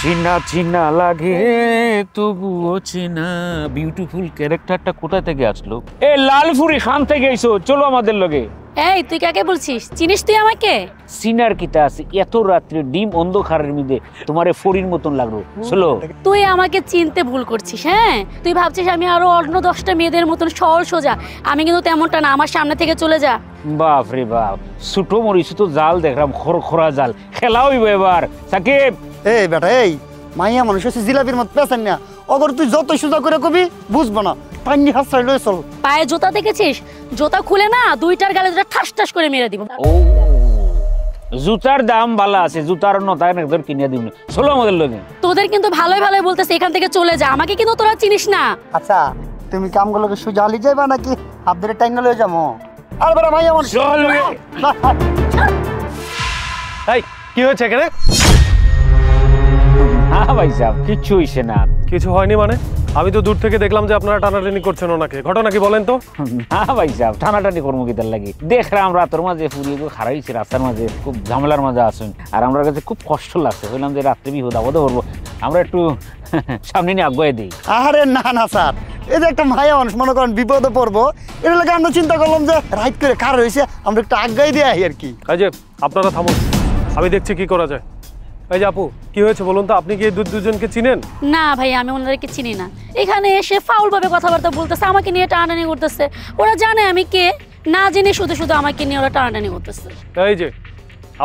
চিনা চিনা লাগে তবুও চিনা। বিউটিফুল ক্যারেক্টারটা কোথা থেকে আসলো? এ লালপুরি খান থেকে এসো, চলো আমাদের লগে। এই তুই কাকে বলছিস? চিনিস তুই আমাকে? সিনার কিতা আছে এত রাত্রে ডিম অন্ধকারের মধ্যে তোমারে ফড়ির মতন লাগলো, চলো। তুই আমাকে চিনতে ভুল করছিস। হ্যাঁ, তুই ভাবছিস আমি আরো অন্য 10টা মেয়েদের মতন সরল সোজা। আমি কিন্তু তেমনটা না, আমার সামনে থেকে চলে যা। বাপ রে বাপ, ছোট মরিচ তো জাল দেখলাম, খরখরা জাল। খেলা হইব এবার। সাকিব এই বেটা, এই মাইয়া মানুষ হচ্ছে জিলাপির মত পেছান না। অগর তুই যত সোজা করে কবি বুঝবো না, পানি হাসাই লয়ে চল। পায়ে জুতা দেখেছিস? জুতা খুলে না দুইটার গালে দুটা ঠাস ঠাস করে মেরে দিব। ও জুতার দাম ভালো আছে, জুতার নতা একদম কিনে দিব, চলো আমাদের লগে। তোদের কিন্তু ভালোই ভালোই বলতেছে এখান থেকে চলে যা, আমাকে কিন্তু তোরা চিনিস না। আচ্ছা তুমি কামগুলোকে সোজা হালি যাইবা নাকি হাত ধরে টাইনা লয়ে যাবো? আর বেটা মাইয়া মানুষ চল। এই কি হয়েছে এখানে? হ্যাঁ ভাই সাহেব, কিচ্ছু হইছে না। কিছু হয়নি মানে? আমি তো দূর থেকে দেখলাম যে আপনারা টানাটানি করছেন ওনাকে, ঘটনা কি বলেন তো? না ভাই সাহেব, টানাটানি করবো কিতার লাগি? দেখলাম রাতের মাঝে ফুরিয়ে খারাপ হয়েছে, রাস্তার মাঝে খুব ঝামেলার মাঝে আসুন, আর আমার কাছে খুব কষ্ট লাগছে। বললাম যে রাত্রে বিপদ আপদে করবো, আমরা একটু সামনে নিয়ে আগুয়ে দিই। আরে না না স্যার, এই যে একটা মাইয়া মানুষ মনে করেন বিপদে পড়বো, এর লাগে আমরা চিন্তা করলাম যে রাইট করে কার হয়েছে আমরা একটু আগাই দিয়ে আই আর কি। এই যে আপনারা থামুন, আমি দেখছি কি করা যায়। এই যে আপু, কি হয়েছে বলুন তো? আপনি কি এই দুজনকে চিনেন? না ভাই, আমি ওনাদেরকে চিনি না। এখানে এসে ফাউল ভাবে কথাবার্তা বলতেছে, আমাকে নিয়ে টানাটানি করতেছে। ওরা জানে আমি কে, না জেনে শুধু শুধু আমাকে নিয়ে ওরা টানাটানি করতেছে। এই যে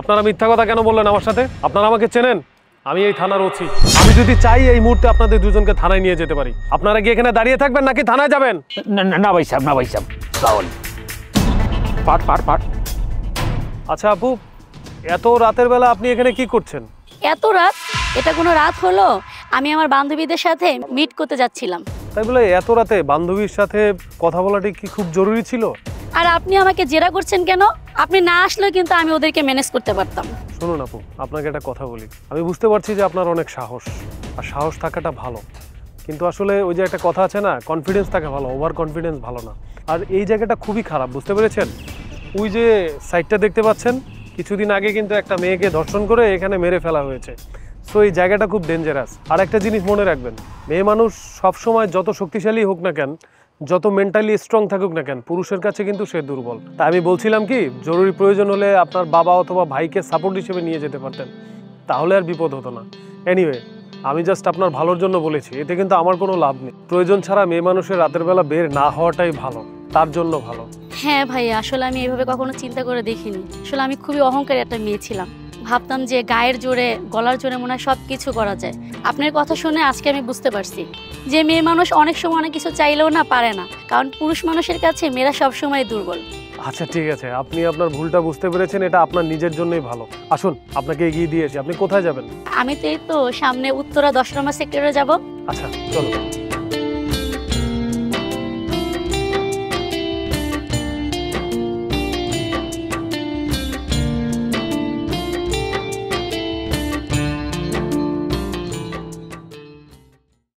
আপনারা মিথ্যা কথা কেন বললেন আমার সাথে? আপনারা আমাকে চেনেন? আমি এই থানার ওসি। আমি যদি চাই এই মুহূর্তে আপনাদের দুজনকে থানায় নিয়ে যেতে পারি। আপনারা কি এখানে দাঁড়িয়ে থাকবেন নাকি থানায় যাবেন? না ভাই সাহেব, না ভাই সাহেব, তাহলে পাট পাট পাট। আচ্ছা আপু, এত রাতের বেলা আপনি এখানে কি করছেন? এত রাত? এটা কোনো রাত হলো? আমি আমার বান্ধবীদের সাথে মিট করতে যাচ্ছিলাম। তাই বলে এত রাতে বান্ধবীর সাথে কথা বলাটা কি খুব জরুরি ছিল? আর আপনি আমাকে জেরা করছেন কেন? আপনি না আসলেও কিন্তু আমি ওদেরকে ম্যানেজ করতে পারতাম। শুনুন আপু, আপনাকে একটা কথা বলি। আমি বুঝতে পারছি যে আপনার অনেক সাহস, আর সাহস থাকাটা ভালো, কিন্তু আসলে ওই যে একটা কথা আছে না, কনফিডেন্স থাকা ভালো, ওভার কনফিডেন্স ভালো না। আর এই জায়গাটা খুবই খারাপ, বুঝতে পেরেছেন? ওই যে সাইডটা দেখতে পাচ্ছেন, কিছুদিন আগে কিন্তু একটা মেয়েকে ধর্ষণ করে এখানে মেরে ফেলা হয়েছে। সো এই জায়গাটা খুব ডেঞ্জারাস। আর একটা জিনিস মনে রাখবেন, মেয়ে মানুষ সবসময় যত শক্তিশালী হোক না কেন, যত মেন্টালি স্ট্রং থাকুক না কেন, পুরুষের কাছে কিন্তু সে দুর্বল। তাই আমি বলছিলাম কি, জরুরি প্রয়োজন হলে আপনার বাবা অথবা ভাইকে সাপোর্ট হিসেবে নিয়ে যেতে পারতেন, তাহলে আর বিপদ হতো না। এনিওয়ে, আমি জাস্ট আপনার ভালোর জন্য বলেছি, এতে কিন্তু আমার কোনো লাভ নেই। প্রয়োজন ছাড়া মেয়ে মানুষের রাতের বেলা বের না হওয়াটাই ভালো, তার জন্য ভালো। হ্যাঁ ভাই, আসলে আমি এইভাবে কখনো চিন্তা করে দেখিনি। আসলে আমি খুবই অহংকারী একটা মেয়ে ছিলাম। ভাবতাম যে গায়ের জোরে, গলার জোরে মনে হয় সব কিছু করা যায়। আপনার কথা শুনে আজকে আমি বুঝতে পারছি যে মেয়ে মানুষ অনেক সময় অনেক কিছু চাইলেও না পারে না, কারণ পুরুষ মানুষের কাছে মেয়েরা সবসময় দুর্বল। আচ্ছা ঠিক আছে, আপনি আপনার ভুলটা বুঝতে পেরেছেন, এটা আপনার নিজের জন্যই ভালো। আসুন, আপনাকে এগিয়ে দিয়েছি। আপনি কোথায় যাবেন? আমি তো এই তো সামনে উত্তরা 10 নম্বর সেক্টরে যাব। আচ্ছা চলো।